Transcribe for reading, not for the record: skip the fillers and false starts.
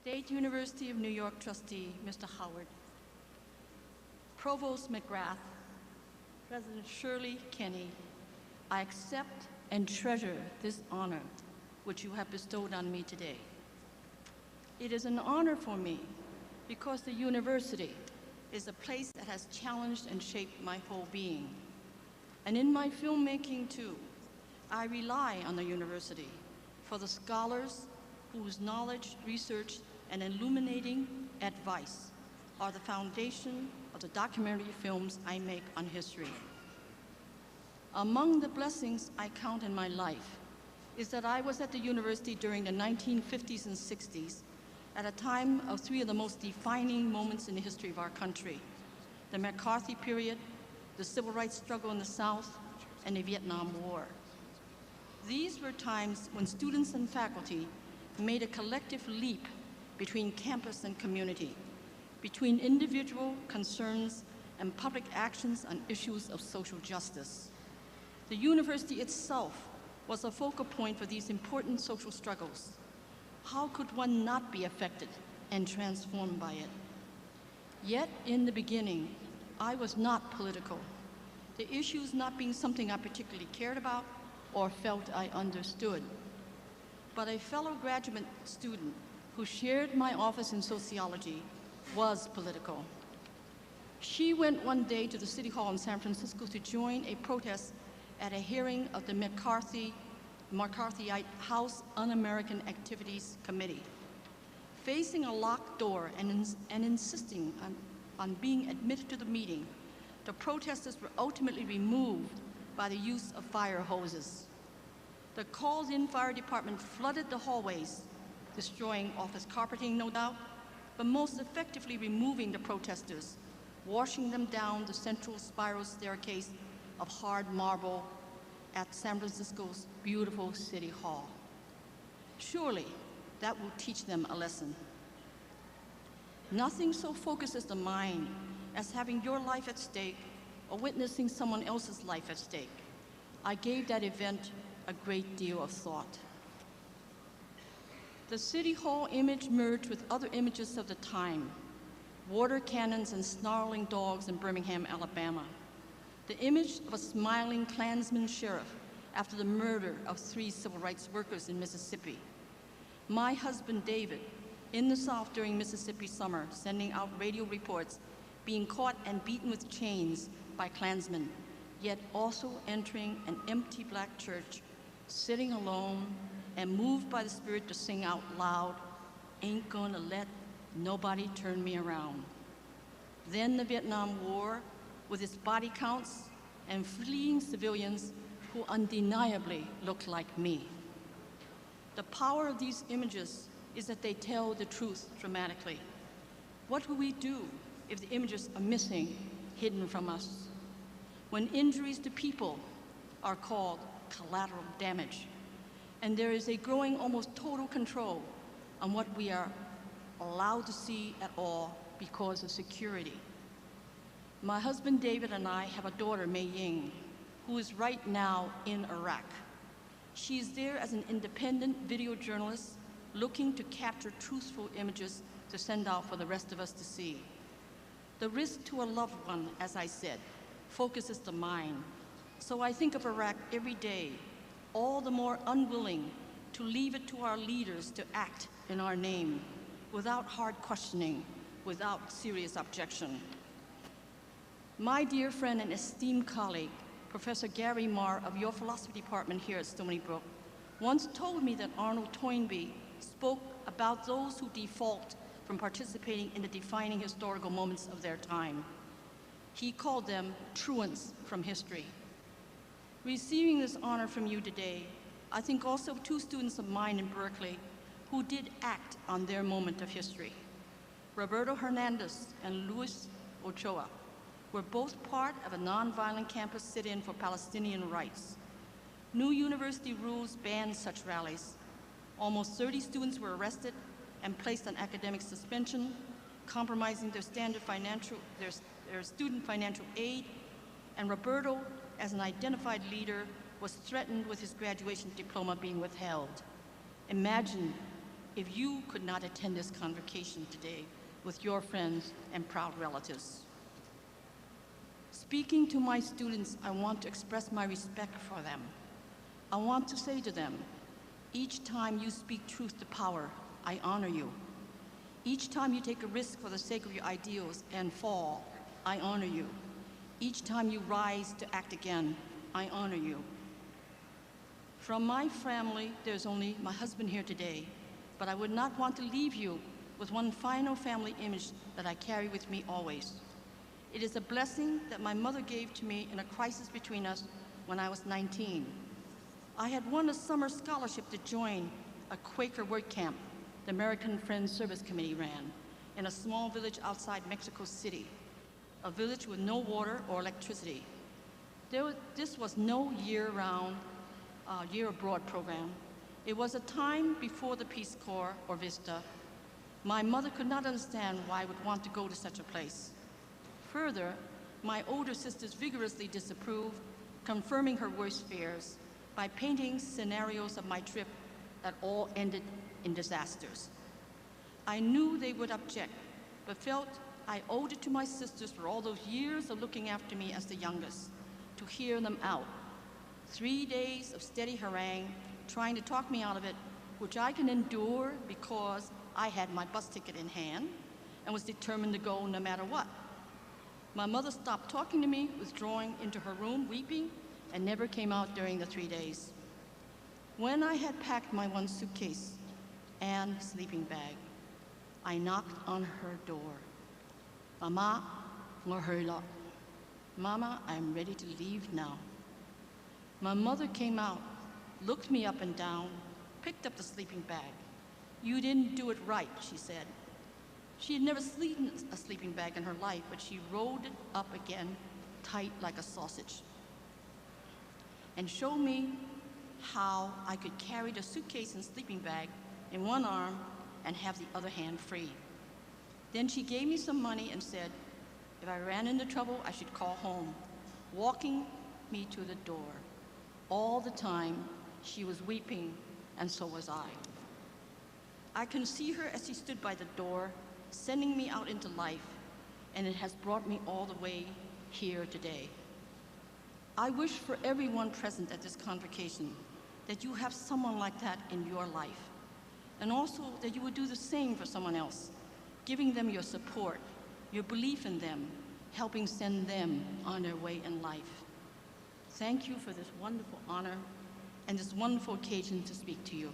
State University of New York trustee, Mr. Howard, Provost McGrath, President Shirley Kenny, I accept and treasure this honor which you have bestowed on me today. It is an honor for me because the university is a place that has challenged and shaped my whole being. And in my filmmaking too, I rely on the university for the scholars whose knowledge, research, and illuminating advice are the foundation of the documentary films I make on history. Among the blessings I count in my life is that I was at the university during the 1950s and 60s at a time of three of the most defining moments in the history of our country: the McCarthy period, the civil rights struggle in the South, and the Vietnam War. These were times when students and faculty made a collective leap between campus and community, between individual concerns and public actions on issues of social justice. The university itself was a focal point for these important social struggles. How could one not be affected and transformed by it? Yet, in the beginning, I was not political, the issues not being something I particularly cared about or felt I understood. But a fellow graduate student who shared my office in sociology was political. She went one day to the City Hall in San Francisco to join a protest at a hearing of the McCarthyite House Un-American Activities Committee. Facing a locked door and insisting on being admitted to the meeting, the protesters were ultimately removed by the use of fire hoses. The called-in fire department flooded the hallways, destroying office carpeting, no doubt, but most effectively removing the protesters, washing them down the central spiral staircase of hard marble at San Francisco's beautiful City Hall. Surely that will teach them a lesson. Nothing so focuses the mind as having your life at stake or witnessing someone else's life at stake. I gave that event a great deal of thought. The City Hall image merged with other images of the time: water cannons and snarling dogs in Birmingham, Alabama, the image of a smiling Klansman sheriff after the murder of 3 civil rights workers in Mississippi, my husband David in the South during Mississippi summer, sending out radio reports, being caught and beaten with chains by Klansmen, yet also entering an empty black church, sitting alone and moved by the Spirit to sing out loud, "Ain't gonna let nobody turn me around." Then the Vietnam War, with its body counts and fleeing civilians who undeniably looked like me. The power of these images is that they tell the truth dramatically. What will we do if the images are missing, hidden from us? When injuries to people are called collateral damage, and there is a growing, almost total control on what we are allowed to see at all because of security. My husband David and I have a daughter, May-Ying, who is right now in Iraq. She is there as an independent video journalist looking to capture truthful images to send out for the rest of us to see. The risk to a loved one, as I said, focuses the mind. So I think of Iraq every day, all the more unwilling to leave it to our leaders to act in our name, without hard questioning, without serious objection. My dear friend and esteemed colleague, Professor Gary Marr of your philosophy department here at Stony Brook, once told me that Arnold Toynbee spoke about those who default from participating in the defining historical moments of their time. He called them truants from history. Receiving this honor from you today, I think also of 2 students of mine in Berkeley who did act on their moment of history. Roberto Hernandez and Luis Ochoa were both part of a nonviolent campus sit-in for Palestinian rights. New university rules banned such rallies. Almost 30 students were arrested and placed on academic suspension, compromising their student financial aid, and Roberto, as an identified leader, was threatened with his graduation diploma being withheld. Imagine if you could not attend this convocation today with your friends and proud relatives. Speaking to my students, I want to express my respect for them. I want to say to them, each time you speak truth to power, I honor you. Each time you take a risk for the sake of your ideals and fall, I honor you. Each time you rise to act again, I honor you. From my family, there's only my husband here today, but I would not want to leave you with one final family image that I carry with me always. It is a blessing that my mother gave to me in a crisis between us when I was 19. I had won a summer scholarship to join a Quaker work camp the American Friends Service Committee ran in a small village outside Mexico City, a village with no water or electricity. This was no year-round, year-abroad program. It was a time before the Peace Corps or VISTA. My mother could not understand why I would want to go to such a place. Further, my older sisters vigorously disapproved, confirming her worst fears by painting scenarios of my trip that all ended in disasters. I knew they would object, but felt I owed it to my sisters for all those years of looking after me as the youngest, to hear them out. 3 days of steady harangue, trying to talk me out of it, which I can endure because I had my bus ticket in hand and was determined to go no matter what. My mother stopped talking to me, withdrawing into her room, weeping, and never came out during the 3 days. When I had packed my one suitcase and sleeping bag, I knocked on her door. Mama, Mama, I'm ready to leave now. My mother came out, looked me up and down, picked up the sleeping bag. You didn't do it right, she said. She had never sleeped a sleeping bag in her life, but she rolled it up again, tight like a sausage, and showed me how I could carry the suitcase and sleeping bag in one arm and have the other hand free. Then she gave me some money and said, if I ran into trouble, I should call home, walking me to the door. All the time, she was weeping, and so was I. I can see her as she stood by the door, sending me out into life, and it has brought me all the way here today. I wish for everyone present at this convocation that you have someone like that in your life, and also that you would do the same for someone else, giving them your support, your belief in them, helping send them on their way in life. Thank you for this wonderful honor and this wonderful occasion to speak to you.